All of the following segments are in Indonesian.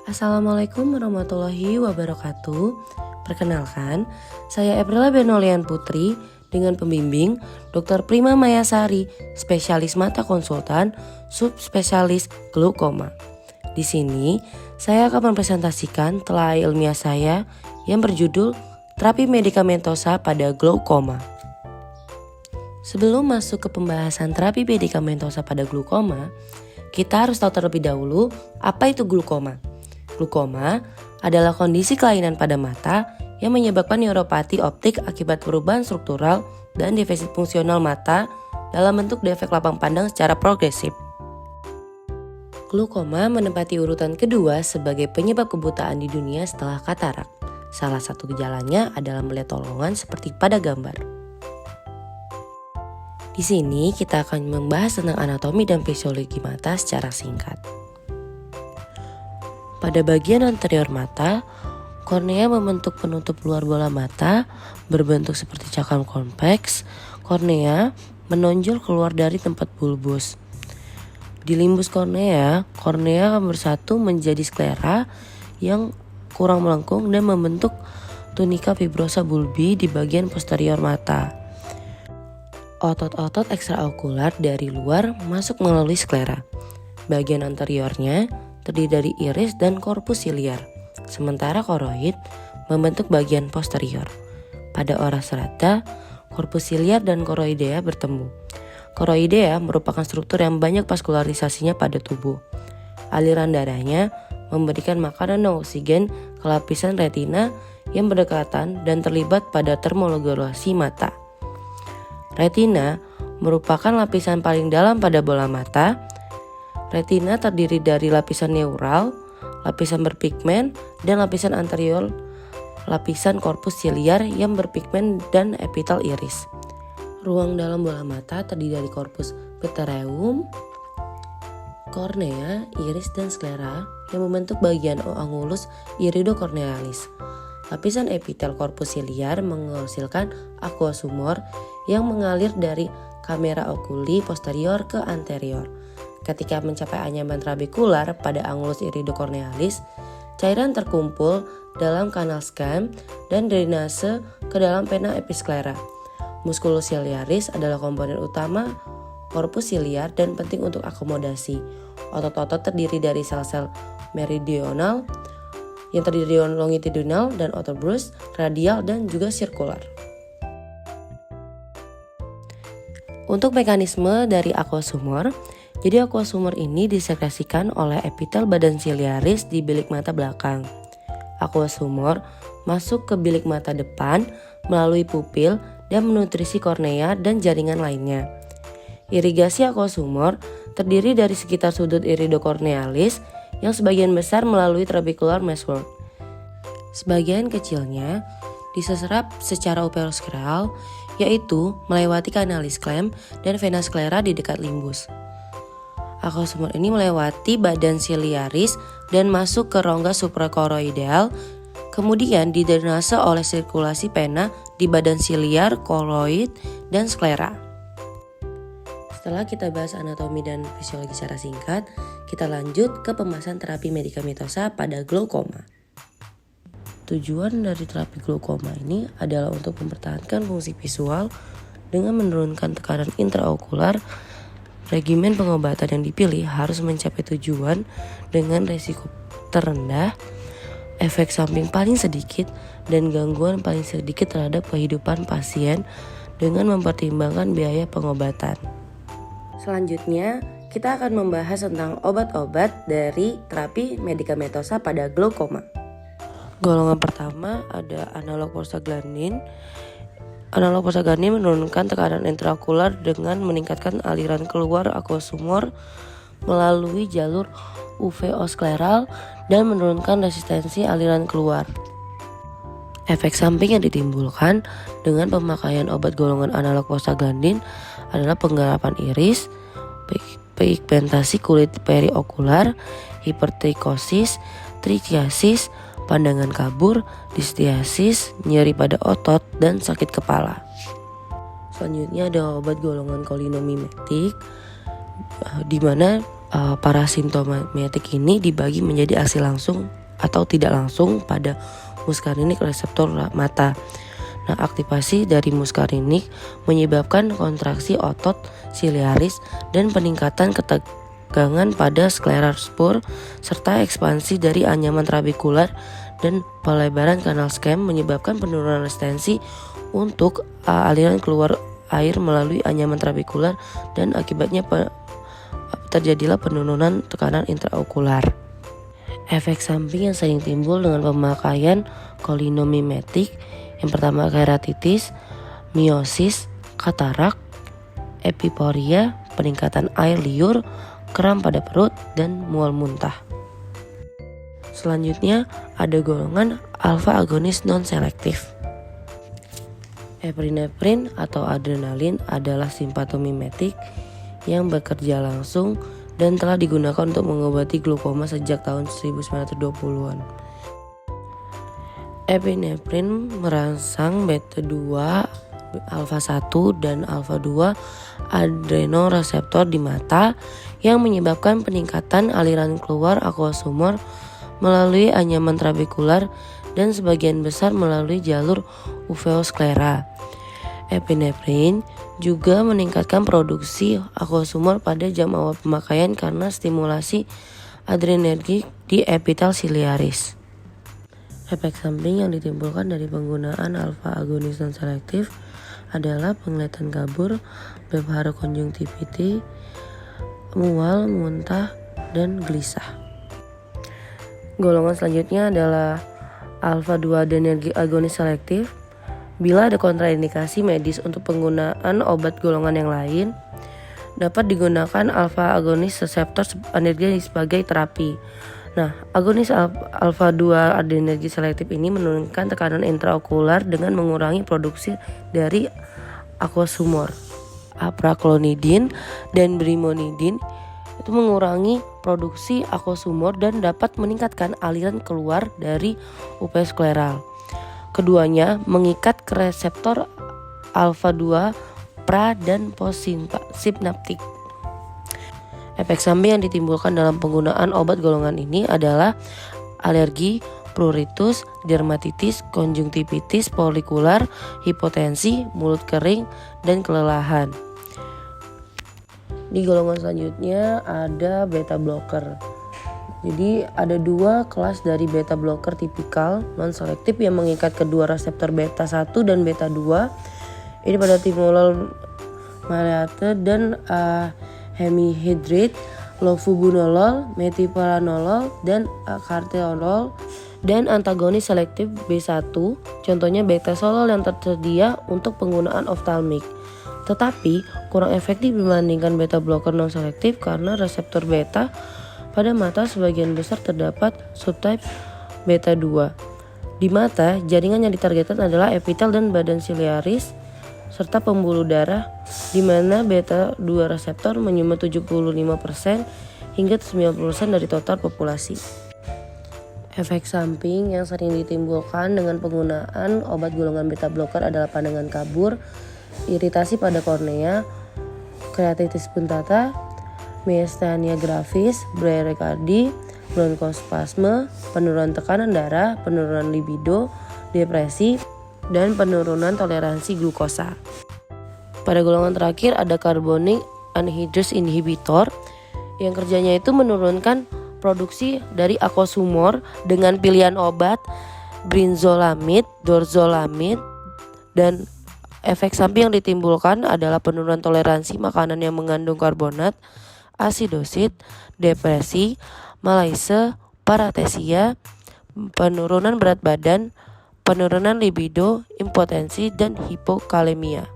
Assalamualaikum warahmatullahi wabarakatuh. Perkenalkan, saya Aprila Benolian Putri dengan pembimbing Dr. Prima Mayasari, spesialis mata konsultan, subspesialis glaukoma. Di sini, saya akan mempresentasikan telah ilmiah saya yang berjudul Terapi Medikamentosa pada Glaukoma. Sebelum masuk ke pembahasan terapi medikamentosa pada glaukoma, kita harus tahu terlebih dahulu apa itu glaukoma. Glaukoma adalah kondisi kelainan pada mata yang menyebabkan neuropati optik akibat perubahan struktural dan defisit fungsional mata dalam bentuk defek lapang pandang secara progresif. Glaukoma menempati urutan kedua sebagai penyebab kebutaan di dunia setelah katarak. Salah satu gejalanya adalah melihat tolongan seperti pada gambar. Di sini kita akan membahas tentang anatomi dan fisiologi mata secara singkat. Pada bagian anterior mata, kornea membentuk penutup luar bola mata berbentuk seperti cakram konveks. Kornea menonjol keluar dari tempat bulbus. Di limbus kornea, kornea akan bersatu menjadi sklera yang kurang melengkung dan membentuk tunika fibrosa bulbi di bagian posterior mata. Otot-otot ekstraokular dari luar masuk melalui sklera. Bagian anteriornya terdiri dari iris dan korpus siliar, sementara koroid membentuk bagian posterior. Pada oras rata, korpus siliar dan koroidea bertemu. Koroidea merupakan struktur yang banyak vaskularisasinya pada tubuh. Aliran darahnya memberikan makanan dan oksigen ke lapisan retina yang berdekatan dan terlibat pada termoregulasi mata. Retina merupakan lapisan paling dalam pada bola mata. Retina terdiri dari lapisan neural, lapisan berpigmen, dan lapisan anterior, lapisan korpus siliar yang berpigmen dan epitel iris. Ruang dalam bola mata terdiri dari korpus pterygium, kornea, iris, dan sklera yang membentuk bagian angulus iridokornealis. Lapisan epitel korpus siliar menghasilkan aqueous humor yang mengalir dari kamera okuli posterior ke anterior. Ketika mencapai anyaman trabekular pada angulus iridokornealis, cairan terkumpul dalam kanal skam dan drainase ke dalam pena episklera. Musculus ciliaris adalah komponen utama korpus siliar dan penting untuk akomodasi. Otot-otot terdiri dari sel-sel meridional yang terdiri dari longitudinal dan otot brus, radial, dan juga sirkular. Untuk mekanisme dari aqueous humor, jadi aqueous humor ini disekresikan oleh epitel badan siliaris di bilik mata belakang. Aqueous humor masuk ke bilik mata depan melalui pupil dan menutrisi kornea dan jaringan lainnya. Irigasi aqueous humor terdiri dari sekitar sudut iridokornealis yang sebagian besar melalui trabecular meshwork. Sebagian kecilnya diserap secara uperoskleral, yaitu melewati kanalis clamp dan vena sclera di dekat limbus. Aqueous humor ini melewati badan siliaris dan masuk ke rongga supracoroidal, kemudian didrainase oleh sirkulasi pena di badan siliar, koroid, dan sklera. Setelah kita bahas anatomi dan fisiologi secara singkat, kita lanjut ke pembahasan terapi medikamentosa pada glaukoma. Tujuan dari terapi glaukoma ini adalah untuk mempertahankan fungsi visual dengan menurunkan tekanan intraokular. Regimen pengobatan yang dipilih harus mencapai tujuan dengan resiko terendah, efek samping paling sedikit, dan gangguan paling sedikit terhadap kehidupan pasien dengan mempertimbangkan biaya pengobatan. Selanjutnya, kita akan membahas tentang obat-obat dari terapi medikamentosa pada glaukoma. Golongan pertama ada analog prostaglandin. Analog prostaglandin menurunkan tekanan intraokular dengan meningkatkan aliran keluar aqueous humor melalui jalur uveoskleral dan menurunkan resistensi aliran keluar. Efek samping yang ditimbulkan dengan pemakaian obat golongan analog prostaglandin adalah penggelapan iris, pigmentasi kulit periokular, hipertrikosis, trichiasis, pandangan kabur, distiasis, nyeri pada otot, dan sakit kepala. Selanjutnya ada obat golongan kolinomimetik, di mana Parasimptomatik ini dibagi menjadi aksi langsung atau tidak langsung pada muskarinik reseptor mata. Nah, aktivasi dari muskarinik menyebabkan kontraksi otot siliaris dan peningkatan ketegangan pada sklera spur serta ekspansi dari anyaman trabekular dan pelebaran kanal skem menyebabkan penurunan resistensi untuk aliran keluar air melalui anyaman trabekular dan akibatnya terjadilah penurunan tekanan intraokular. Efek samping yang sering timbul dengan pemakaian kolinomimetik yang pertama keratitis, miosis, katarak, epiporia, peningkatan air liur, kram pada perut, dan mual muntah. Selanjutnya ada golongan alfa agonis non-selektif. Epinefrin atau adrenalin adalah simpatomimetik yang bekerja langsung dan telah digunakan untuk mengobati glaukoma sejak tahun 1920-an. Epinefrin merangsang beta 2, alfa 1 dan alfa 2 adrenoreseptor di mata yang menyebabkan peningkatan aliran keluar aqueous humor melalui anyaman trabekular dan sebagian besar melalui jalur uveosklera. Epinefrin juga meningkatkan produksi aqueous humor pada jam awal pemakaian karena stimulasi adrenergik di epitel siliaris. Efek samping yang ditimbulkan dari penggunaan alfa agonis non-selektif adalah penglihatan kabur, blepharoconjunctivitis, mual, muntah, dan gelisah. Golongan selanjutnya adalah alfa 2 adrenergic agonis selektif. Bila ada kontraindikasi medis untuk penggunaan obat golongan yang lain, dapat digunakan alfa agonis reseptor adrenergi sebagai terapi. Nah, agonis alfa 2 adrenergi selektif ini menurunkan tekanan intraokular dengan mengurangi produksi dari aqueous humor. Apraklonidin dan brimonidin itu mengurangi produksi aqueous humor dan dapat meningkatkan aliran keluar dari uveoskleral. Keduanya mengikat ke reseptor alfa 2 pra dan postsynaptik. Efek samping yang ditimbulkan dalam penggunaan obat golongan ini adalah alergi, pruritus, dermatitis, konjungtivitis folikular, hipotensi, mulut kering, dan kelelahan. Di golongan selanjutnya ada beta blocker. Jadi ada dua kelas dari beta blocker tipikal non-selektif yang mengikat kedua reseptor beta 1 dan beta 2. Ini pada timolol maleate dan hemihydride, lofubunolol, metipranolol, dan carteolol, dan antagonis selektif B1, contohnya betasolol yang tersedia untuk penggunaan oftalmik. Tetapi kurang efektif dibandingkan beta blocker non-selektif karena reseptor beta pada mata sebagian besar terdapat subtype beta 2. Di mata, jaringan yang ditargetkan adalah epitel dan badan siliaris serta pembuluh darah, di mana beta 2 reseptor menyumbang 75% hingga 90% dari total populasi. Efek samping yang sering ditimbulkan dengan penggunaan obat golongan beta blocker adalah pandangan kabur, iritasi pada kornea, keratitis puntata, myasthenia gravis, bradykardi, bronkospasme, penurunan tekanan darah, penurunan libido, depresi, dan penurunan toleransi glukosa. Pada golongan terakhir ada carbonic anhydrase inhibitor yang kerjanya itu menurunkan produksi dari aqueous humor dengan pilihan obat brinzolamid, dorzolamid, dan efek samping yang ditimbulkan adalah penurunan toleransi makanan yang mengandung karbonat, asidosit, depresi, malaise, paratesia, penurunan berat badan, penurunan libido, impotensi, dan hipokalemia.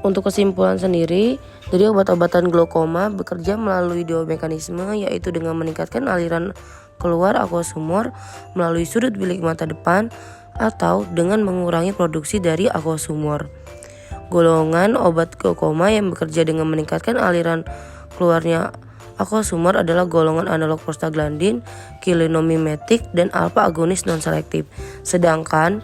Untuk kesimpulan sendiri, jadi obat-obatan glaukoma bekerja melalui dua mekanisme, yaitu dengan meningkatkan aliran keluar aqueous humor melalui sudut bilik mata depan atau dengan mengurangi produksi dari aqueous humor. Golongan obat glaukoma yang bekerja dengan meningkatkan aliran keluarnya aqueous humor adalah golongan analog prostaglandin, kilinomimetik, dan alfa agonis non-selektif. Sedangkan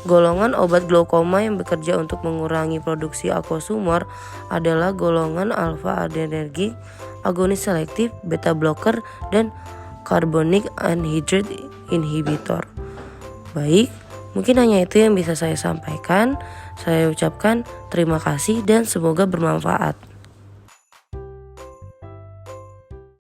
Golongan obat glaukoma yang bekerja untuk mengurangi produksi aquasumor adalah golongan alpha adrenergic, agonis selektif, beta blocker, dan carbonic anhydrate inhibitor. Baik, mungkin hanya itu yang bisa saya sampaikan. Saya ucapkan terima kasih dan semoga bermanfaat.